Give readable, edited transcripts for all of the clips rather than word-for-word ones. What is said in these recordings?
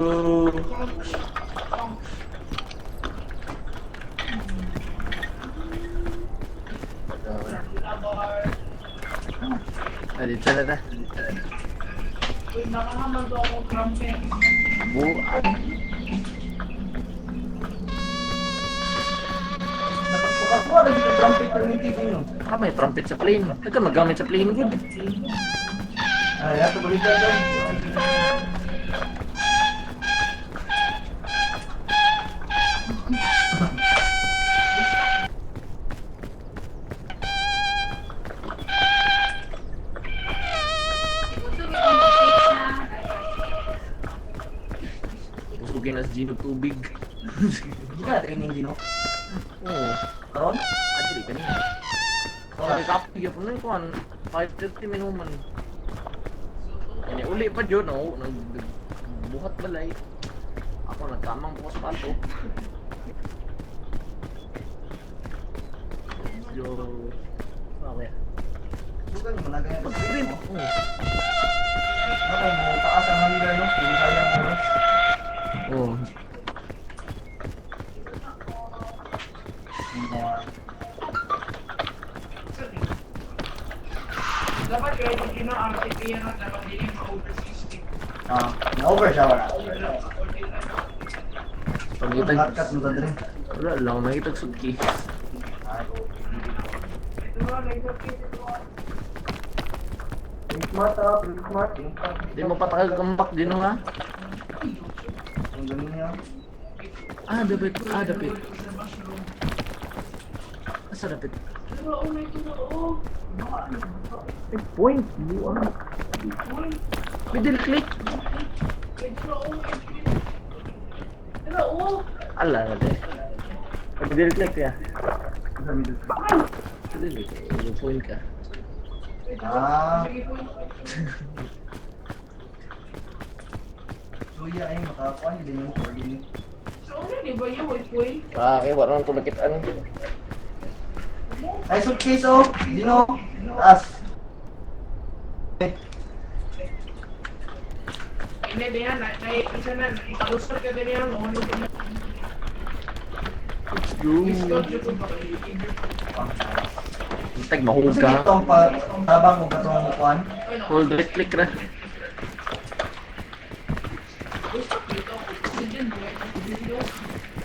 Dito na ta. Buang. Ako ada dito trumpet ng TV no. May trumpet sa plane. Ito magamit sa plane good. Ay, ato balikan daw. Usugin na sa Gino tubig. Hindi ka training din no. Oo. Karon? Adili kanina. Sabi kapag yapon na kuan 5:30 minuman. Ini uli pa jud no, buhat balay. Ako nagkamang po sa pato. Yo. Okay. Bukan mo na ganyan. Pag-stream. Ako mo taas ang hanggan no. Hindi sayang mo. Oh. Dapat kayo pag kino-RCP yan at dapat din yung ma-over system. Na-over siya wala. Pagitag Nagkat mo ta diri. wala lang nakitag sudki. Ito nga, nag-okay dito. Smart ah, smart. Di mo patakag kambak din ha. Ang ganun niya. Dapit. Asa dapit? Pero, oh, may tulo, Point. Buang. Middle click. Pero, oh, Ala na de. Middle click ya. Middle click. Yung point ka. Suya ay makakuha hindi mo coordinate. so, ano, di ba yung wait? Okay, wala nang tumakitaan. Ay suitcase oh, dino. Taas. Hindi, di yan, isa na, ikalusot ka din yan, ano din yan. Discount yun kung Tag mahulog Sige ka. itong tabang mo katong kuan. Hold right click na.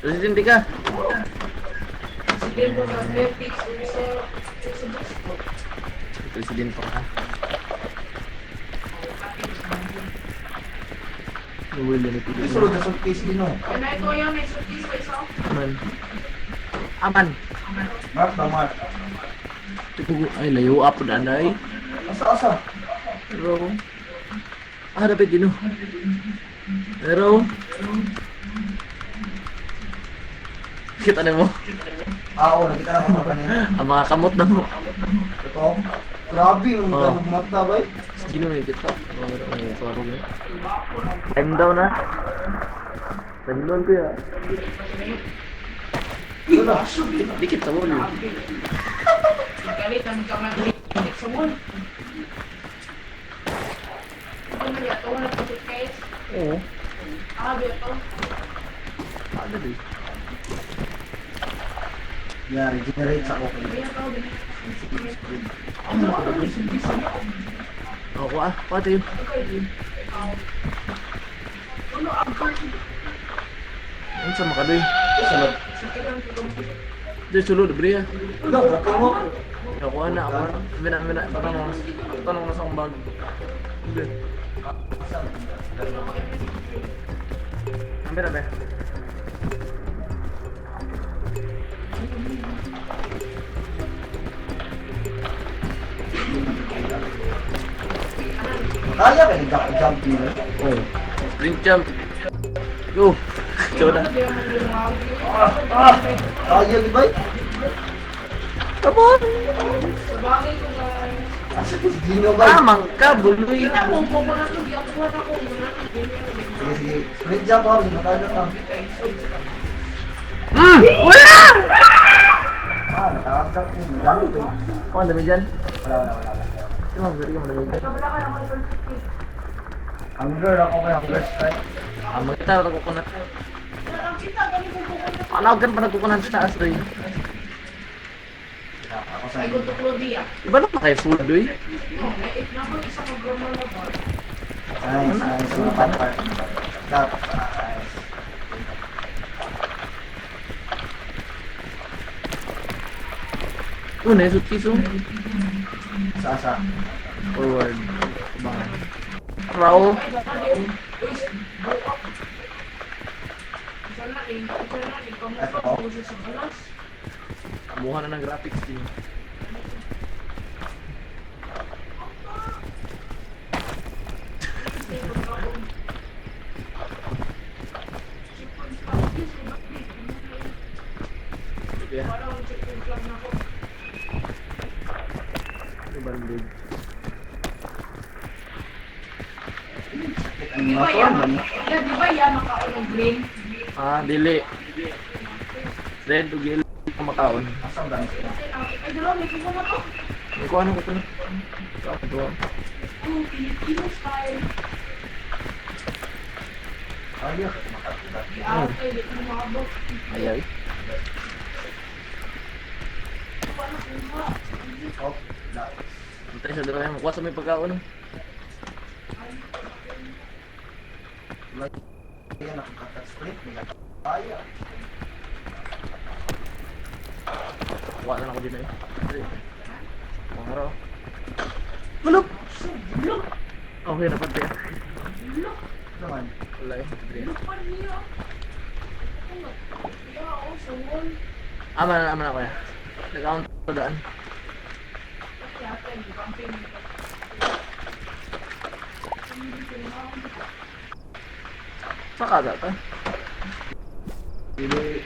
Resident di ka. Sige, kung Netflix, sa President pa ka. Wala na ito. Isulod na suitcase dino. Ano ito yan, may suitcase pa isa? Aman. Aman. Mark ba Mark? Ay, layo up na anay. Asa. Pero... dapat yun. Pero... Kita na mo. Oo, nakita na ko kanina. Ang mga kamot na mo. Ito. Grabe yung Oh. ganong mata ba? Gino na kita. Time down na. Time down ko ya. Di kita mo. Galit ang kamag-click sa mall. Ito na yato, wala pa suitcase. Oo. Ito. Ada deh. Yeah, regenerate sa okay. Ako pati yun. Ano sa makadoy? Salot. Di sulod, bria. Wala, wala mo. Ako na. Mina. Tanong na sa akong bag. Hindi. Ambil apa? Kaya ka nag-jump dito. Oh. Sprint jump. Go. Coba. Kaya di ba? Come on. Sabagay ko nga. Asa ko si Gino ba? Mangka buluy. Ako na ito, di ako na ako. Sige. Sprint jump ako, nakano ka. Wala! Nakakagap ko. Dami ko. Oh, dami dyan. Wala. Cuma beri kamu dami dyan. Hunger ako kay hunger strike. Amo kita nagkukunat. Panawagan pa nagkukunat sa taas doy. Ako sa Ay, inyo. gusto ko diya. Iba na pa kay food doy. Naman isa ka grama na ba? Nice, nice. Mga part. Dapat. Nice. Una, isut kiso. Sasa. Forward. Bang. Raw. Isa na ikaw mo sa kalas. Kumuha na ng graphics din. Yeah. Bandog. Ang mga form ba niya? Di ba yan makaunong green? Ah, dili. Red ugil makaon. Asang dami sila. Ay, dalawa, may kisa na to. May kuha ko to. Tapos to. Filipino style. Ayos. Makatulat. Ate, di ko maabot. Ayaw. Oh, nice. Antay sa dalawa yung kuha sa may pagkaon. Kaya nakakatat split. Kaya. Kuha na ako din eh. Mangaro. Bulok! Okay, dapat ya. Naman. Wala eh. Aman ako ya. Nag-count to daan. Saka data. Pili.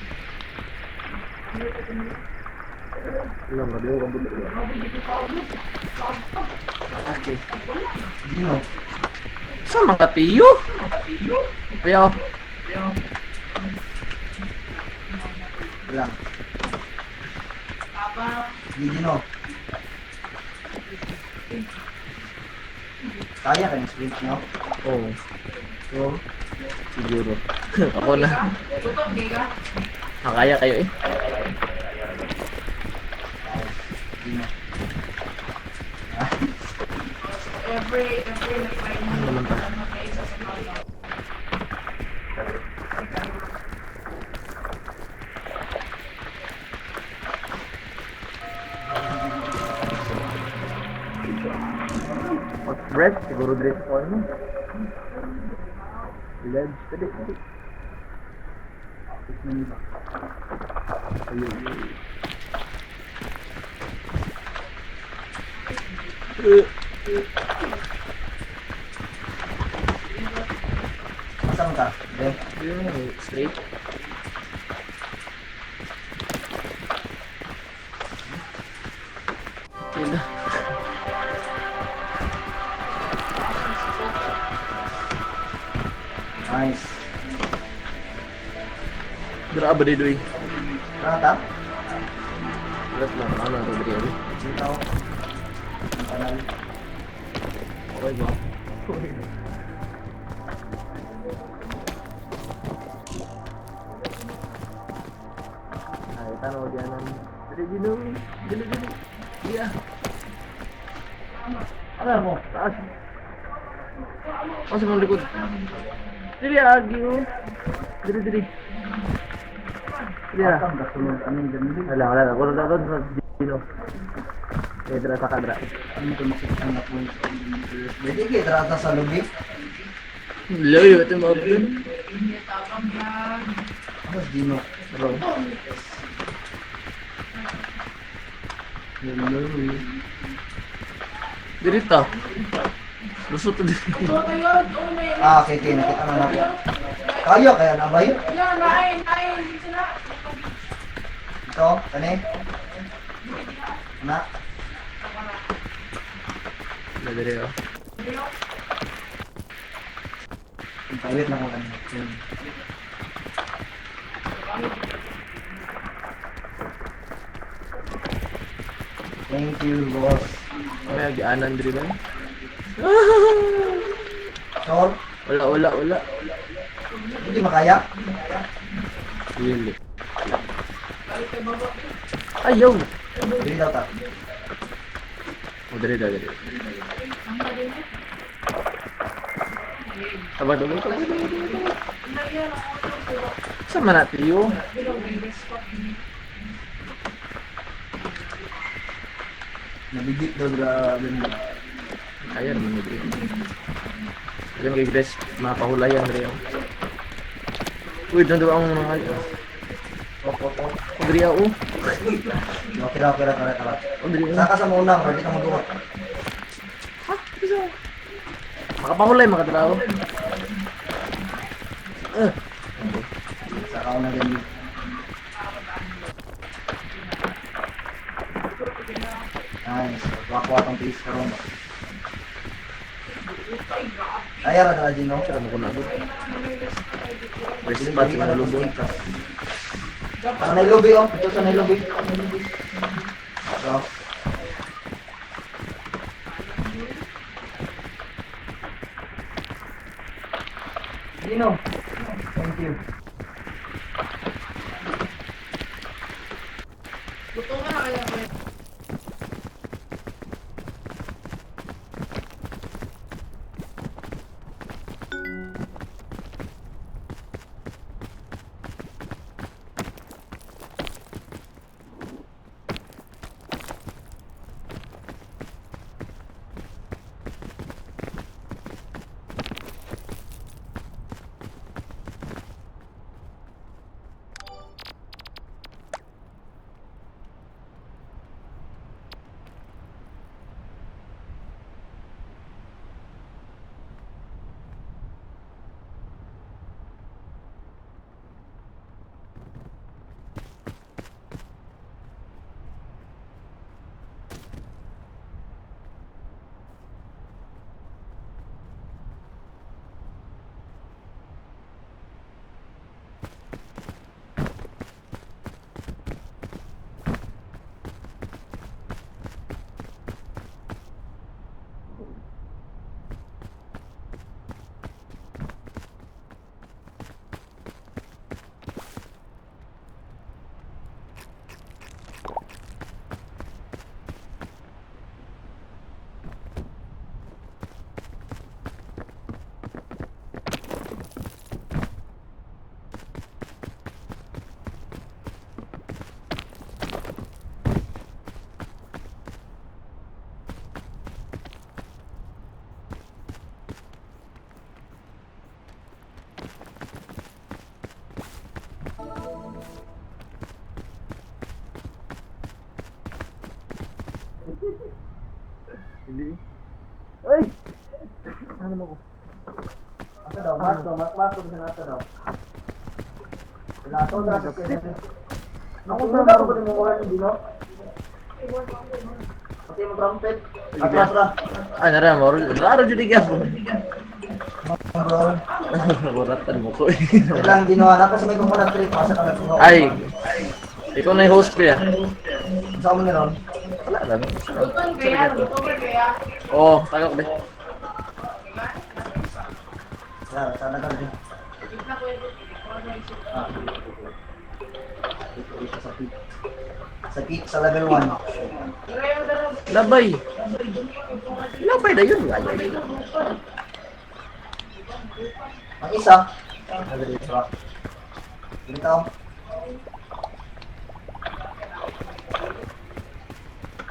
Ilang ba din kabut? Okay. Dino. Sa mga tiyo? Piyo. Lang. Papa, Dino. Kaya ka ng split nyo? Oo. Oo. Siguro. Ako na. tutok, di ka? Makaya kayo eh. Dino. Every na-try mo Ano naman to? makaisa sa mga. Bread, siguro dress ko ano. Ledge, tadi. Ayun. Asang ka? De. Yun, straight. Sila. Nice. Dira ba di doy? Rata? Berat lang ano to diri. Dito. Ang kanal. Okay ba? Ay, tanaw diyan ang diri dino. Dili. Iya. Alam mo, taas. Masuk mong likod. Dili agi oh. Diri. Diri. Asang kasunod. Anong ganun? Wala. Ako na doon sa dino. Eh, dira sa kadra. Ano ito makikita na po? Pwede kayo trata sa lubi? Layo ito mo dun. Tabang yan. Mas Dino. Bro. Dirita. Lusot to diri. Ito tayo, may Okay. Nakita na natin. Kayo, kaya nabay? yan, nain, sila. Ito, kani? Na? Diri oh. Pahit na ko kanina. Thank you, boss. May agianan diri ba? Sure? Wala. Hindi makaya. Dili. Ayaw. Hindi daw ta. O, dali. Tabag. Sama na tiyo. Nabigit daw grabe. Ayan, manigri. Yung igres, mapahulayan rin. Uy, doon daw ang mga kayo. Udri ako. Kira. Udri ako. Saka sa muna, pwede ka magduwa. Makapahulay, makatrabaho. Saka ako na ganyan. Nice. Wakwatang piece ka ron. Ayaw na talaga, no? Sarap ko na doon. Rest spot sa mga lubong. Sa nailobi, oh. Ito sa nailobi. So. Dino. Thank you. Luto ka na kaya ko. Hindi. Ay! Ano mo ko? Asa daw? Mas sa nasa daw. Lato na sa kanya. Ako sa daw ko din mo wala hindi no. Pati mo trumpet. Atra. Ay, nara mo. Raro dyan igas mo. Bro. Buratan mo ko. Ilang ginawa na ko sa may kumunat trip asa ka na. Ay! Ikaw na yung host ko ya. Sa mo ni ron. Wala lang. Luto kaya. Oo, taga ko din. Sana ka din. Sa level 1. Labay. Labay na yun. Ang isa. Ito.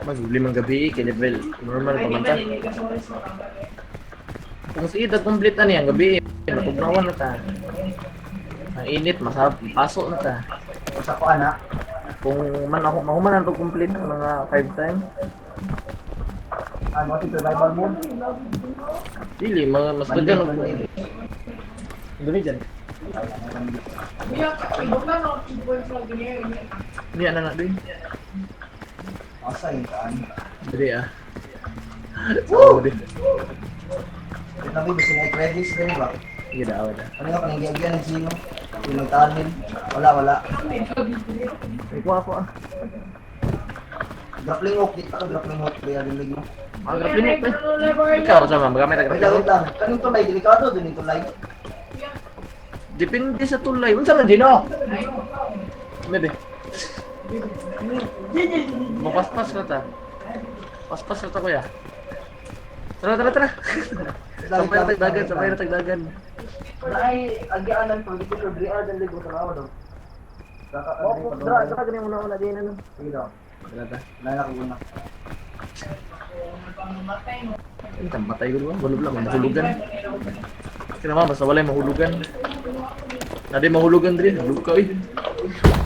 Mag-limang gabi, level normal pa man ta. Kung sige, complete na niya, gabi, matugnawan na ta. Ang init, masarap, paso na ta. Sa ko ana. Kung mahuman na ito complete, mga 5 times. Ano si survival mode? Dili, mas ganda no. Dili dyan. Ibog na no. Ibog na ganyan. Hindi, ano na din. Asa yung kaan? Dili ah. Woo! Ito ba gusto na i-credits din ba? Sige daw na. Ano nga panigyan ng sino? Yung nagtanin? Wala. Ikaw ako ah. Grappling hook, di pa ka grappling hook. Kaya din lagi mo. Ang grappling hook eh. Ikaw sa mga magamit ang Wait grappling hook. lang. Kanyung tulay, delikado din yung tulay. Di Depende sa tulay. Unsa man dino? Bebe. Mapaspas na ta. Paspas na ta kuya. Tara, tara, tara. Sampai na tagdagan, sampai na tagdagan. Ay, agyaan lang pag dito ko driar dan ligo sa lawa daw. Dra, ganyan muna din ano. Sige daw. Wala ta. Lala ko muna. Ay, tamatay ko diba? Wala lang, mahulugan. Kasi naman, basta wala yung mahulugan. Nadi mahulugan din, hulog ka eh.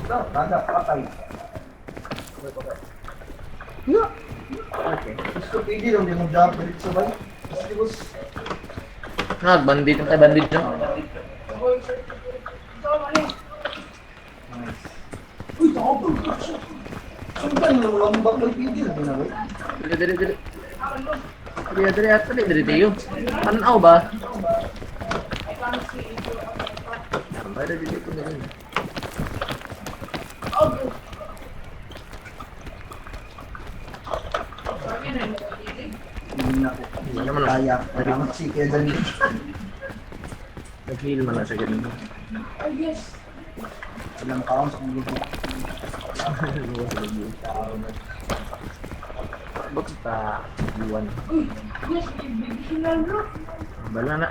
Tanda, patay. Okay. Gusto pwede daw yung job dito sa bay. Kasi bus. Bandit, ay bandit nyo. Uy, tawag ko. Sundan mo lang ba kay pwede na bay? Dili. Dili, at dili tayo. Tanaw ba? Sampai na dili ko na rin. Hindi na ko. Wala naman ako. Kaya, salamat si Kuya Dani. Nag-heal man na siya ganun. Ilang kaon sa kong libo. Basta iwan. Bala na.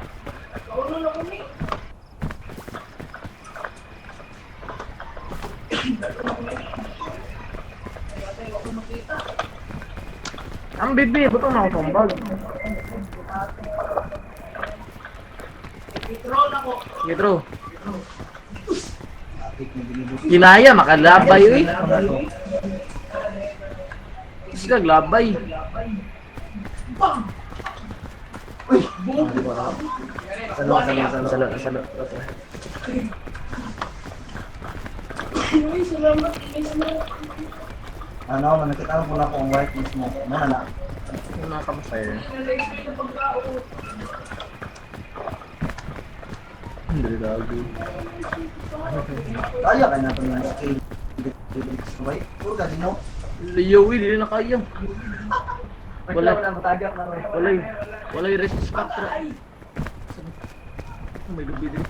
Ang bibi, ba't ang nakatumbag? Gitro. Apik na binibus. Kinaya, makalabay eh. Kasi kaglabay. Uy! Salo. Ano, nakita ko na kung whiteness mo. Mana na? Yung mga campfire. Hindi gago. Kaya ka na ito yung scale. Sabay, puro ka sino? Liyawi, hindi na kaya. Wala. matagak na rin. Wala yung resist factor. Oh, may lubi din.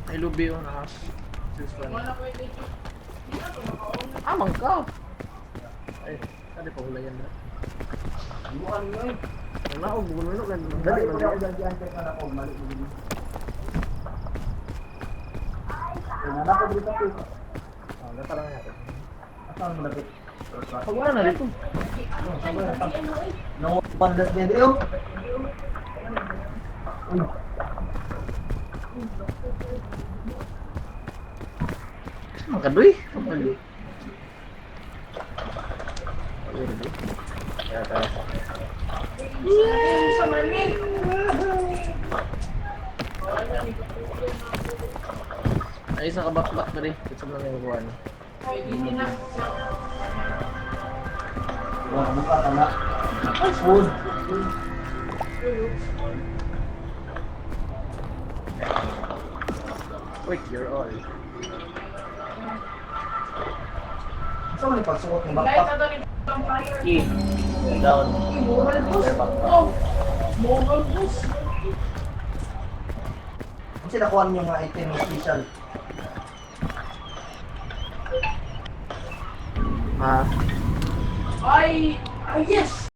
May lubi yung nakas. Amang ka. Ay, kadi pa hula yan na. Bukan mo eh. Wala ko, bulo kan. Dali, Dali, dali, dali, ka na ko. Mali mo din. Wala ko dito po. Gata lang natin. Asan mo lapit? Pag wala na dito. No, pandas din dito. Uy. Makadoy. Makadoy. Ay, isang kabakbak na rin. Gusto mo lang yung kuha na. Wala buka ka na. Food. Quick, you're all. Saan mo yung pagsuot ng backpack? Key. Down. Kung sila kuha niyo mga item special. Ha? Ay, yes!